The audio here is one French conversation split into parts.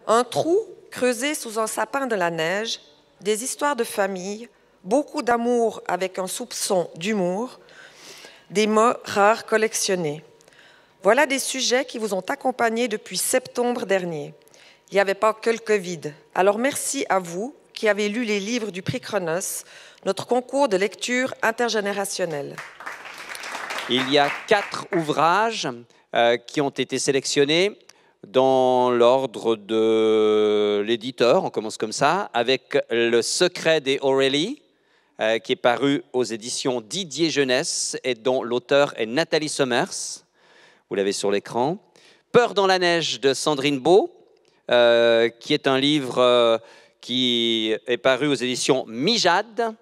Un trou creusé sous un sapin de la neige, des histoires de famille, beaucoup d'amour avec un soupçon d'humour, des mots rares collectionnés. Voilà des sujets qui vous ont accompagnés depuis septembre dernier. Il n'y avait pas que le Covid. Alors merci à vous qui avez lu les livres du prix Chronos, notre concours de lecture intergénérationnelle. Il y a 4 ouvrages qui ont été sélectionnés dans l'ordre de l'éditeur. On commence comme ça, avec Le secret des Aurélie, qui est paru aux éditions Didier Jeunesse et dont l'auteur est Nathalie Sommers. Vous l'avez sur l'écran. Peur dans la neige de Sandrine Beau, qui est un livre qui est paru aux éditions Mijade.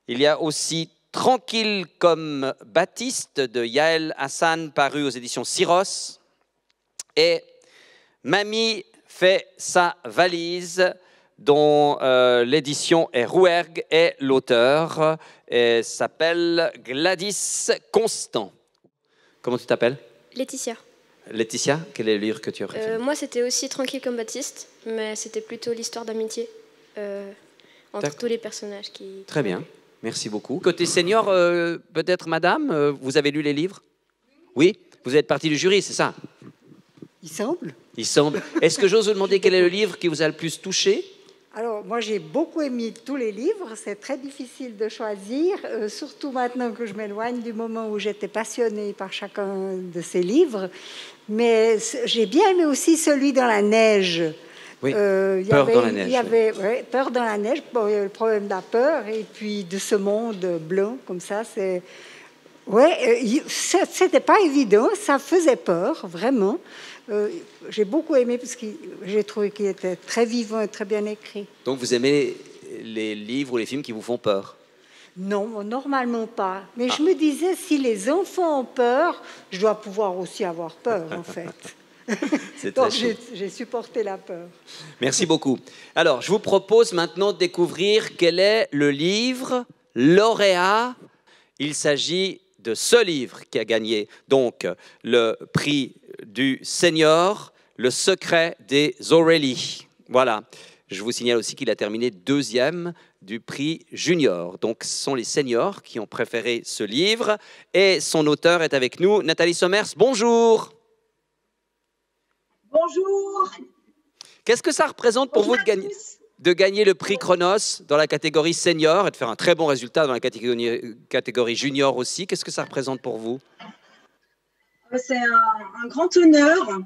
Il y a aussi Tranquille comme Baptiste de Yael Hassan, paru aux éditions Syros. Et Mamie fait sa valise, dont l'édition est Rouergue et l'auteur s'appelle Gladys Constant. Comment tu t'appelles? Laetitia. Laetitia, quel est le livre que tu as préféré? Moi, c'était aussi Tranquille comme Baptiste, mais c'était plutôt l'histoire d'amitié entre tous les personnages qui... Très bien, merci beaucoup. Côté senior, peut-être madame, vous avez lu les livres? Oui, vous êtes partie du jury, c'est ça? Il semble. Il semble. Est-ce que j'ose vous demander quel est le livre qui vous a le plus touché? Alors, moi, j'ai beaucoup aimé tous les livres. C'est très difficile de choisir, surtout maintenant que je m'éloigne du moment où j'étais passionnée par chacun de ces livres. Mais j'ai bien aimé aussi celui dans la neige. Oui, Peur dans la neige. Il y avait Peur dans la neige, bon, il y avait le problème de la peur, et puis de ce monde blanc, comme ça, c'est... Ouais, c'était pas évident, ça faisait peur, vraiment. J'ai beaucoup aimé parce que j'ai trouvé qu'il était très vivant et très bien écrit. Donc vous aimez les livres ou les films qui vous font peur? Non, normalement pas. Mais je me disais, si les enfants ont peur, je dois pouvoir aussi avoir peur, en fait. Donc j'ai supporté la peur. Merci beaucoup. Alors, je vous propose maintenant de découvrir quel est le livre lauréat. Il s'agit de ce livre qui a gagné donc le prix du Senior, Le secret des Aurélie. Voilà. Je vous signale aussi qu'il a terminé 2e du prix Junior. Donc, ce sont les seniors qui ont préféré ce livre. Et son auteur est avec nous, Nathalie Sommers. Bonjour. Bonjour. Qu'est-ce que ça représente pour vous de gagner le prix Chronos dans la catégorie senior et de faire un très bon résultat dans la catégorie junior aussi? Qu'est-ce que ça représente pour vous? C'est un grand honneur,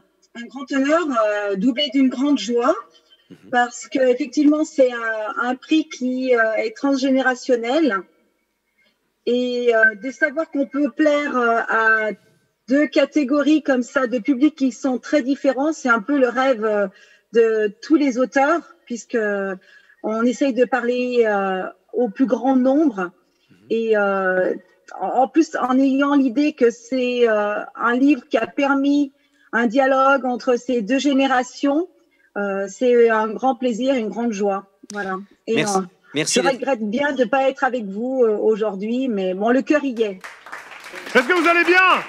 doublé d'une grande joie, parce qu'effectivement, c'est un prix qui est transgénérationnel. Et de savoir qu'on peut plaire à 2 catégories comme ça de publics qui sont très différents, c'est un peu le rêve de tous les auteurs, puisque on essaye de parler au plus grand nombre. Et en plus, en ayant l'idée que c'est un livre qui a permis un dialogue entre ces 2 générations, c'est un grand plaisir, une grande joie. Voilà. Et merci. Je regrette bien de ne pas être avec vous aujourd'hui, mais bon, le cœur y est. Est-ce que vous allez bien?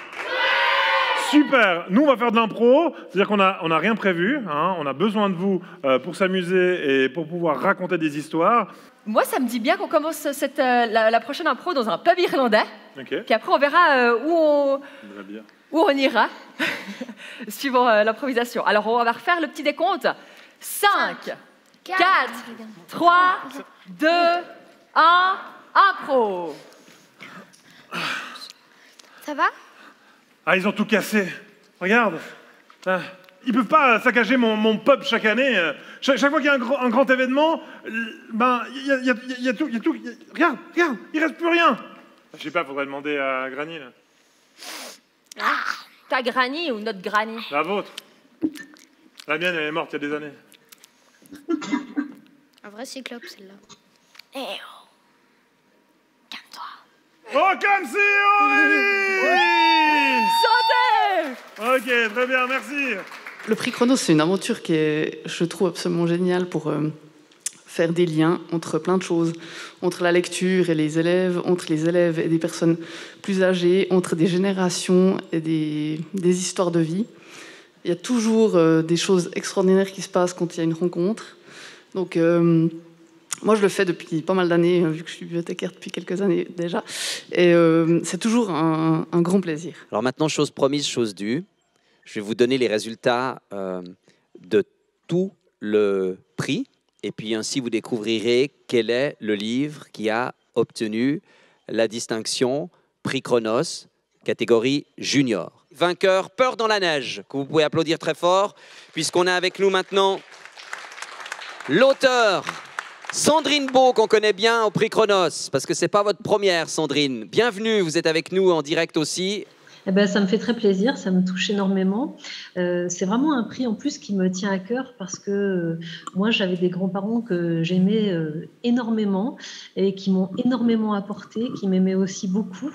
Super. Nous, on va faire de l'impro, c'est-à-dire qu'on n'a rien prévu. Hein. On a besoin de vous pour s'amuser et pour pouvoir raconter des histoires. Moi, ça me dit bien qu'on commence la prochaine impro dans un pub irlandais. Okay. Puis après, on verra où on ira, suivant l'improvisation. Alors, on va refaire le petit décompte. 5, 4, 3, 2, 1, impro. Ça va? Ah, ils ont tout cassé. Regarde. Ils peuvent pas saccager mon pub chaque année. Chaque fois qu'il y a un grand événement, ben il y a tout. Regarde, il reste plus rien. Je sais pas, faudrait demander à Granny là. Ah, ta Granny ou notre Granny? La vôtre. La mienne, elle est morte il y a des années. Un vrai cyclope, celle-là. Eh oh, calme-toi. Oh, comme si Aurélie! Santé! Ok, très bien, merci. Le prix Chronos, c'est une aventure qui est, je trouve, absolument géniale pour faire des liens entre plein de choses, entre la lecture et les élèves, entre les élèves et des personnes plus âgées, entre des générations et des histoires de vie. il y a toujours des choses extraordinaires qui se passent quand il y a une rencontre. Donc, moi, je le fais depuis pas mal d'années, vu que je suis bibliothécaire depuis quelques années déjà. Et c'est toujours un grand plaisir. Alors maintenant, chose promise, chose due. Je vais vous donner les résultats de tout le prix. Et puis ainsi, vous découvrirez quel est le livre qui a obtenu la distinction Prix Chronos, catégorie junior. Vainqueur, Peur dans la neige, que vous pouvez applaudir très fort, puisqu'on a avec nous maintenant l'auteur Sandrine Beau, qu'on connaît bien au Prix Chronos, parce que ce n'est pas votre première, Sandrine. Bienvenue, vous êtes avec nous en direct aussi. Eh ben, ça me fait très plaisir, ça me touche énormément. C'est vraiment un prix en plus qui me tient à cœur parce que moi, j'avais des grands-parents que j'aimais énormément et qui m'ont énormément apporté, qui m'aimaient aussi beaucoup.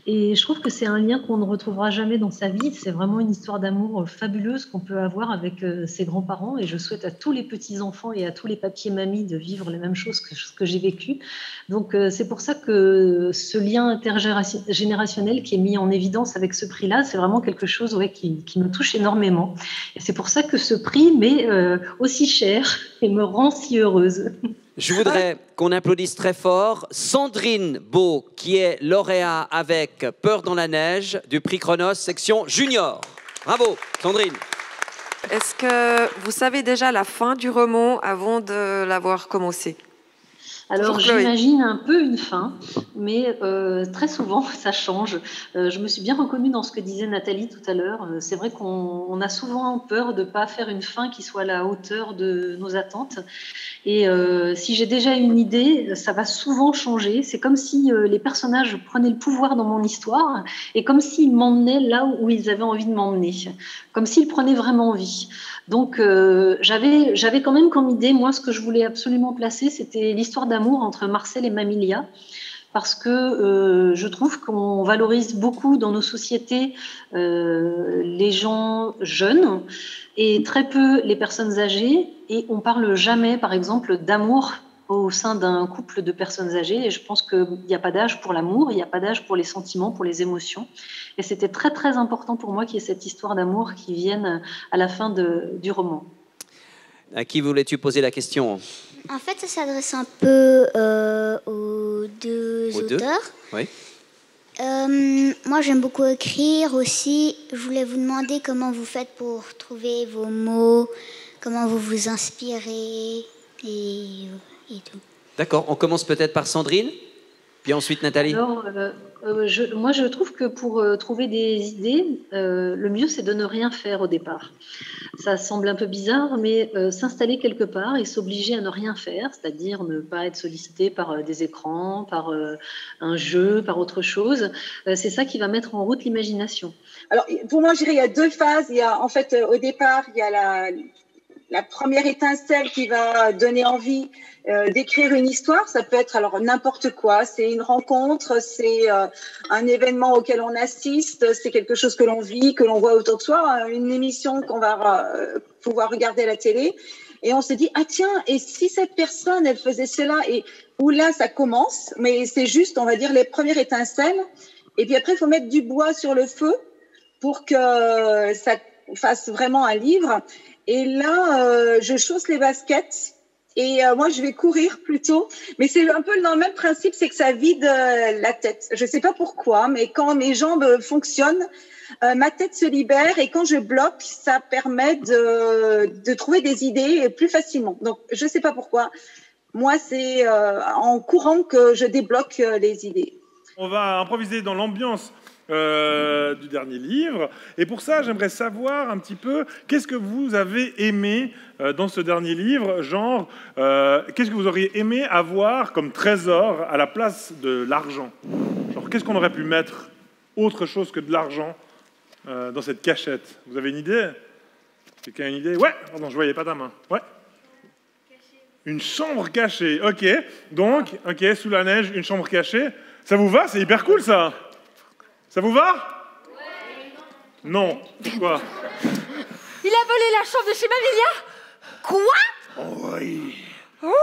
Et je trouve que c'est un lien qu'on ne retrouvera jamais dans sa vie. C'est vraiment une histoire d'amour fabuleuse qu'on peut avoir avec ses grands-parents. Et je souhaite à tous les petits-enfants et à tous les papiers-mamies de vivre les mêmes choses que ce que j'ai vécu. Donc, c'est pour ça que ce lien intergénérationnel qui est mis en évidence avec ce prix-là, c'est vraiment quelque chose qui me touche énormément. Et c'est pour ça que ce prix m'est aussi cher et me rend si heureuse. Je voudrais qu'on applaudisse très fort Sandrine Beau, qui est lauréat avec Peur dans la neige du Prix Chronos, section junior. Bravo, Sandrine. Est-ce que vous savez déjà la fin du roman avant de l'avoir commencé? Alors, j'imagine un peu une fin, mais très souvent, ça change. Je me suis bien reconnue dans ce que disait Nathalie tout à l'heure. C'est vrai qu'on a souvent peur de ne pas faire une fin qui soit à la hauteur de nos attentes. Et si j'ai déjà une idée, ça va souvent changer. C'est comme si les personnages prenaient le pouvoir dans mon histoire et comme s'ils m'emmenaient là où ils avaient envie de m'emmener, comme s'ils prenaient vraiment vie. Donc, j'avais quand même comme idée, moi, ce que je voulais absolument placer, c'était l'histoire d'amour entre Marcel et Mamilia, parce que je trouve qu'on valorise beaucoup dans nos sociétés les gens jeunes et très peu les personnes âgées, et on parle jamais, par exemple, d'amour au sein d'un couple de personnes âgées. Et je pense qu'il n'y a pas d'âge pour l'amour, il n'y a pas d'âge pour les sentiments, pour les émotions. Et c'était très, très important pour moi qu'il y ait cette histoire d'amour qui vienne à la fin du roman. À qui voulais-tu poser la question? En fait, ça s'adresse un peu aux deux auteurs. Oui. Moi, j'aime beaucoup écrire aussi. Je voulais vous demander comment vous faites pour trouver vos mots, comment vous vous inspirez et tout. D'accord, on commence peut-être par Sandrine, puis ensuite Nathalie. Alors, moi, je trouve que pour trouver des idées, le mieux, c'est de ne rien faire au départ. Ça semble un peu bizarre, mais s'installer quelque part et s'obliger à ne rien faire, c'est-à-dire ne pas être sollicité par des écrans, par un jeu, par autre chose, c'est ça qui va mettre en route l'imagination. Alors, pour moi, je dirais il y a deux phases. Il y a, en fait, au départ, il y a la première étincelle qui va donner envie d'écrire une histoire. Ça peut être alors n'importe quoi. C'est une rencontre, c'est un événement auquel on assiste, c'est quelque chose que l'on vit, que l'on voit autour de soi, une émission qu'on va pouvoir regarder à la télé. Et on se dit, ah tiens, et si cette personne, elle faisait cela, et où là, ça commence, mais c'est juste, on va dire, les premières étincelles. Et puis après, il faut mettre du bois sur le feu pour que ça fasse vraiment un livre. Et là, je chausse les baskets et moi, je vais courir plutôt. Mais c'est un peu dans le même principe, c'est que ça vide la tête. Je ne sais pas pourquoi, mais quand mes jambes fonctionnent, ma tête se libère et quand je bloque, ça permet de trouver des idées plus facilement. Donc, je ne sais pas pourquoi. Moi, c'est en courant que je débloque les idées. On va improviser dans l'ambiance du dernier livre. Et pour ça, j'aimerais savoir un petit peu qu'est-ce que vous avez aimé dans ce dernier livre, genre qu'est-ce que vous auriez aimé avoir comme trésor à la place de l'argent? Genre qu'est-ce qu'on aurait pu mettre autre chose que de l'argent dans cette cachette? Vous avez une idée? Quelqu'un a une idée? Ouais, pardon, je voyais pas ta main. Ouais. Une chambre cachée, ok. Donc, ok, sous la neige, une chambre cachée. Ça vous va? C'est hyper cool, ça. Ça vous va? Ouais. Non. Pourquoi? Il a volé la chambre de chez Mamilia? Quoi? Oh oui. Oh.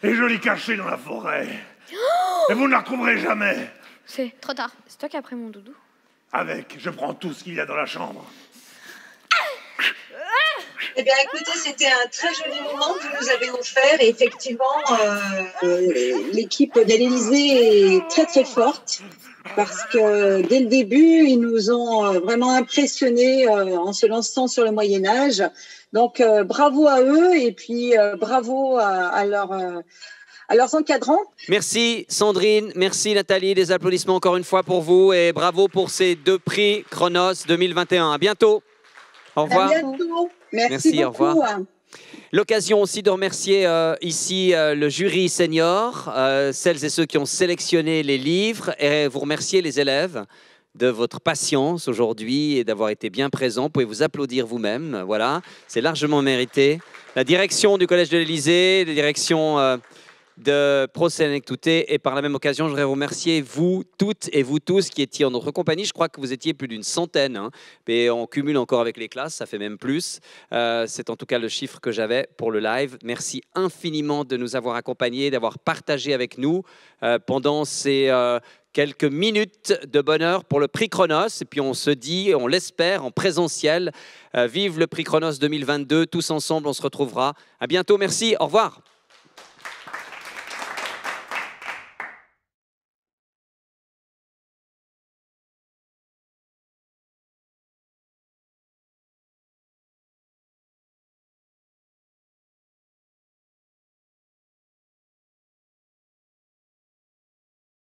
Et je l'ai cachée dans la forêt. Oh. Et vous ne la retrouverez jamais. C'est trop tard. C'est toi qui as pris mon doudou? Je prends tout ce qu'il y a dans la chambre. Eh bien, écoutez, c'était un très joli moment que vous nous avez offert. Et effectivement, l'équipe de l'Élysée est très, très forte parce que dès le début, ils nous ont vraiment impressionnés en se lançant sur le Moyen-Âge. Donc, bravo à eux et puis bravo à leurs encadrants. Merci Sandrine, merci Nathalie, des applaudissements encore une fois pour vous et bravo pour ces 2 prix Chronos 2021. À bientôt. Au revoir. À bientôt. Merci beaucoup. Au revoir. L'occasion aussi de remercier ici le jury senior, celles et ceux qui ont sélectionné les livres, et vous remercier les élèves de votre patience aujourd'hui et d'avoir été bien présents. Vous pouvez vous applaudir vous-même, voilà, c'est largement mérité. La direction du Collège de l'Élysée, la direction de Pro Sénéctouté, et par la même occasion, je voudrais remercier vous toutes et vous tous qui étiez en notre compagnie. Je crois que vous étiez plus d'une centaine, hein, mais on cumule encore avec les classes, ça fait même plus. C'est en tout cas le chiffre que j'avais pour le live. Merci infiniment de nous avoir accompagnés, d'avoir partagé avec nous pendant ces quelques minutes de bonheur pour le prix Chronos. Et puis on se dit, on l'espère, en présentiel. Vive le prix Chronos 2022, tous ensemble, on se retrouvera. À bientôt, merci, au revoir.